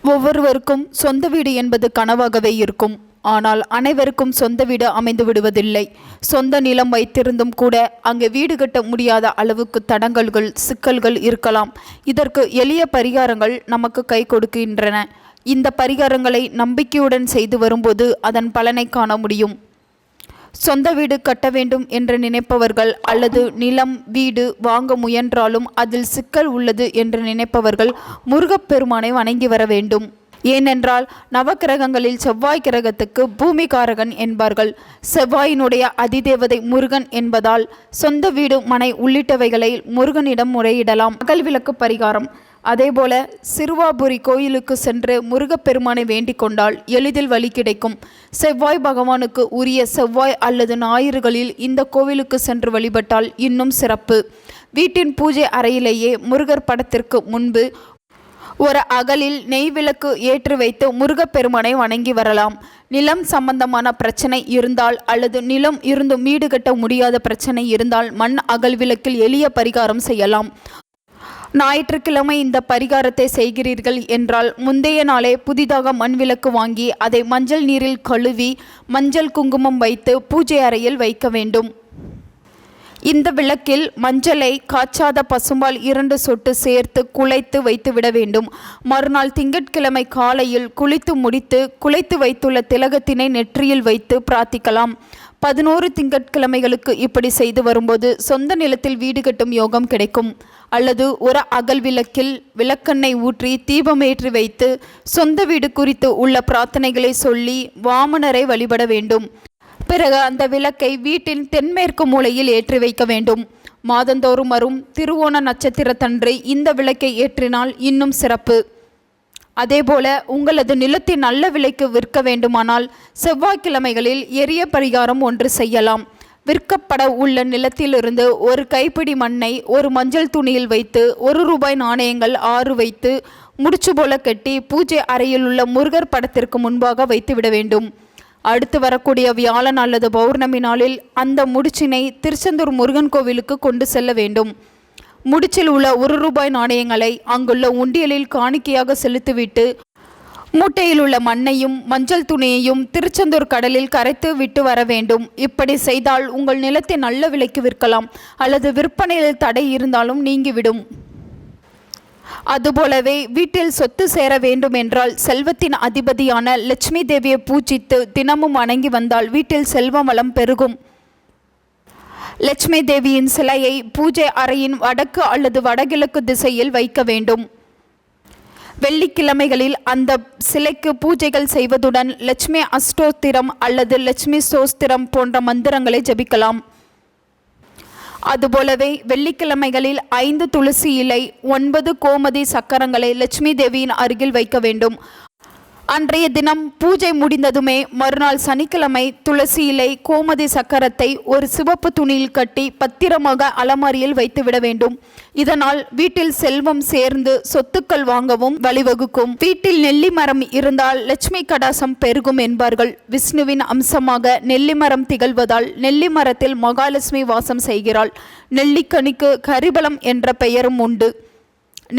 ஒவ்வொருவருக்கும் சொந்த வீடு என்பது கனவாகவே இருக்கும். ஆனால் அனைவருக்கும் சொந்த வீடு அமைந்து விடுவதில்லை. சொந்த நிலம் வைத்திருந்தும் கூட அங்கே வீடு கட்ட முடியாத அளவுக்கு தடங்கல்கள், சிக்கல்கள் இருக்கலாம். இதற்கு எளிய பரிகாரங்கள் நமக்கு கை கொடுக்கின்றன. இந்த பரிகாரங்களை நம்பிக்கையுடன் செய்து வரும்போது அதன் பலனை காண முடியும். சொந்த வீடு கட்ட வேண்டும் என்று நினைப்பவர்கள் அல்லது நிலம் வீடு வாங்க முயன்றாலும் அதில் சிக்கல் உள்ளது என்று நினைப்பவர்கள் முருகப்பெருமானை வணங்கி வர வேண்டும். ஏனென்றால் நவக்கிரகங்களில் செவ்வாய் கிரகத்துக்கு பூமிகாரகன் என்பார்கள். செவ்வாயினுடைய அதிதேவதை முருகன் என்பதால் சொந்த வீடு மனை உள்ளிட்டவைகளை முருகனிடம் முறையிடலாம். அகல்விளக்கு பரிகாரம். அதேபோல சிறுவாபுரி கோயிலுக்கு சென்று முருகப்பெருமானை வேண்டிக் கொண்டால் எளிதில் வழி கிடைக்கும். செவ்வாய் பகவானுக்கு உரிய செவ்வாய் அல்லது ஞாயிறுகளில் இந்த கோவிலுக்கு சென்று வழிபட்டால் இன்னும் சிறப்பு. வீட்டின் பூஜை அறையிலேயே முருகர் படத்திற்கு முன்பு ஒரு அகலில் நெய் விளக்கு ஏற்றி வைத்து முருகப்பெருமானை வணங்கி வரலாம். நிலம் சம்பந்தமான பிரச்சனை இருந்தால் அல்லது நிலம் இருந்தும் வீடு கட்ட முடியாத பிரச்சனை இருந்தால் மண் அகல் விளக்கில் எளிய பரிகாரம் செய்யலாம். ஞாயிற்றுக்கிழமை இந்த பரிகாரத்தை செய்கிறீர்கள் என்றால் முந்தைய நாளே புதிதாக மண் விளக்கு வாங்கி அதை மஞ்சள் நீரில் கழுவி மஞ்சள் குங்குமம் வைத்து பூஜை அறையில் வைக்க வேண்டும். இந்த விளக்கில் மஞ்சளை காய்ச்சாத பசும்பால் 2 சொட்டு சேர்த்து குழைத்து வைத்து விட வேண்டும். மறுநாள் திங்கட்கிழமை காலையில் குளித்து முடித்து குழைத்து வைத்துள்ள திலகத்தினை நெற்றியில் வைத்து பிரார்த்திக்கலாம். 11 திங்கட்கிழமைகளுக்கு இப்படி செய்து வரும்போது சொந்த நிலத்தில் வீடு கட்டும் யோகம் கிடைக்கும். அல்லது ஒரு அகல் விளக்கில் விளக்கெண்ணெய் ஊற்றி தீபமேற்றி வைத்து சொந்த வீடு குறித்து உள்ள பிரார்த்தனைகளை சொல்லி வாமனரை வழிபட வேண்டும். பிறகு அந்த விளக்கை வீட்டின் தென்மேற்கு மூலையில் ஏற்றி வைக்க வேண்டும். மாதந்தோறும் வரும் திருவோண நட்சத்திரத்தன்று இந்த விளக்கை ஏற்றினால் இன்னும் சிறப்பு. அதேபோல உங்களது நிலத்தின் நல்ல விலைக்கு விற்க வேண்டுமானால் செவ்வாய்க்கிழமைகளில் எரிய பரிகாரம் ஒன்று செய்யலாம். விற்கப்பட உள்ள நிலத்திலிருந்து ஒரு கைப்பிடி மண்ணை ஒரு மஞ்சள் துணியில் வைத்து ₹1 நாணயங்கள் 6 வைத்து முடிச்சு போல கட்டி பூஜை அறையில் உள்ள முருகர் படத்திற்கு முன்பாக வைத்து விட வேண்டும். அடுத்து வரக்கூடிய வியாழன் அல்லது பௌர்ணமி நாளில் அந்த முடிச்சினை திருச்செந்தூர் முருகன் கோவிலுக்கு கொண்டு செல்ல வேண்டும். முடிச்சில் உள்ள ₹1 நாணயங்களை அங்குள்ள உண்டியலில் காணிக்கையாக செலுத்திவிட்டு மூட்டையில் உள்ள மண்ணையும் மஞ்சள் துணியையும் திருச்செந்தூர் கடலில் கரைத்து விட்டு வர வேண்டும். இப்படி செய்தால் உங்கள் நிலத்தை நல்ல விலைக்கு விற்கலாம் அல்லது விற்பனையில் தடை இருந்தாலும் நீங்கிவிடும். அதுபோலவே வீட்டில் சொத்து சேர வேண்டும் என்றால் செல்வத்தின் அதிபதியான லட்சுமி தேவியை பூஜித்து தினமும் வணங்கி வந்தால் வீட்டில் செல்வ வளம் பெருகும். லட்சுமி தேவியின் சிலையை பூஜை அறையின் வடக்கு அல்லது வடகிழக்கு திசையில் வைக்க வேண்டும். வெள்ளிக்கிழமைகளில் அந்த சிலைக்கு பூஜைகள் செய்வதுடன் லட்சுமி அஷ்டோத்திரம் அல்லது லட்சுமி ஸ்தோத்திரம் போன்ற மந்திரங்களை ஜபிக்கலாம். அதுபோலவே வெள்ளிக்கிழமைகளில் 5 துளசி இலை 9 கோமதி சக்கரங்களை லட்சுமி தேவியின் அருகில் வைக்க வேண்டும். அன்றைய தினம் பூஜை முடிந்ததுமே மறுநாள் சனிக்கிழமை துளசி இலை கோமதி சக்கரத்தை ஒரு சிவப்பு துணியில் கட்டி பத்திரமாக அலமாரியில் வைத்துவிட வேண்டும். இதனால் வீட்டில் செல்வம் சேர்ந்து சொத்துக்கள் வாங்கவும் வழிவகுக்கும். வீட்டில் நெல்லி மரம் இருந்தால் லட்சுமி கடாசம் பெருகும் என்பார்கள். விஷ்ணுவின் அம்சமாக நெல்லி மரம் திகழ்வதால் நெல்லி மரத்தில் மகாலட்சுமி வாசம் செய்கிறாள். நெல்லிக்கனிக்கு கரிபலம் என்ற பெயரும் உண்டு.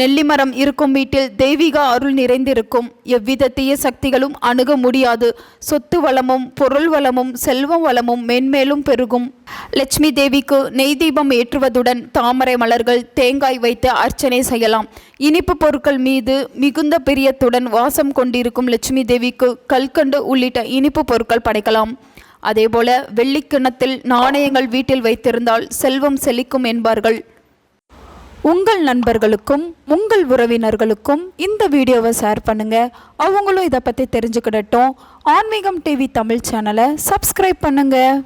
நெல்லிமரம் இருக்கும் வீட்டில் தெய்வீக அருள் நிறைந்திருக்கும். எவ்வித தீய சக்திகளும் அணுக முடியாது. சொத்து வளமும் பொருள் வளமும் செல்வ வளமும் மென்மேலும் பெருகும். லட்சுமி தேவிக்கு நெய் தீபம் ஏற்றுவதுடன் தாமரை மலர்கள் தேங்காய் வைத்து அர்ச்சனை செய்யலாம். இனிப்பு பொருட்கள் மீது மிகுந்த பிரியத்துடன் வாசம் கொண்டிருக்கும் லட்சுமி தேவிக்கு கல்கண்டு உள்ளிட்ட இனிப்பு பொருட்கள் படைக்கலாம். அதேபோல வெள்ளிக்கிணத்தில் நாணயங்கள் வீட்டில் வைத்திருந்தால் செல்வம் செழிக்கும் என்பார்கள். உங்கள் நண்பர்களுக்கும் உங்கள் உறவினர்களுக்கும் இந்த வீடியோவை ஷேர் பண்ணுங்கள். அவங்களும் இதை பற்றி தெரிஞ்சுக்கிடட்டும். ஆன்மீகம் டிவி தமிழ் சேனலை சப்ஸ்கிரைப் பண்ணுங்கள்.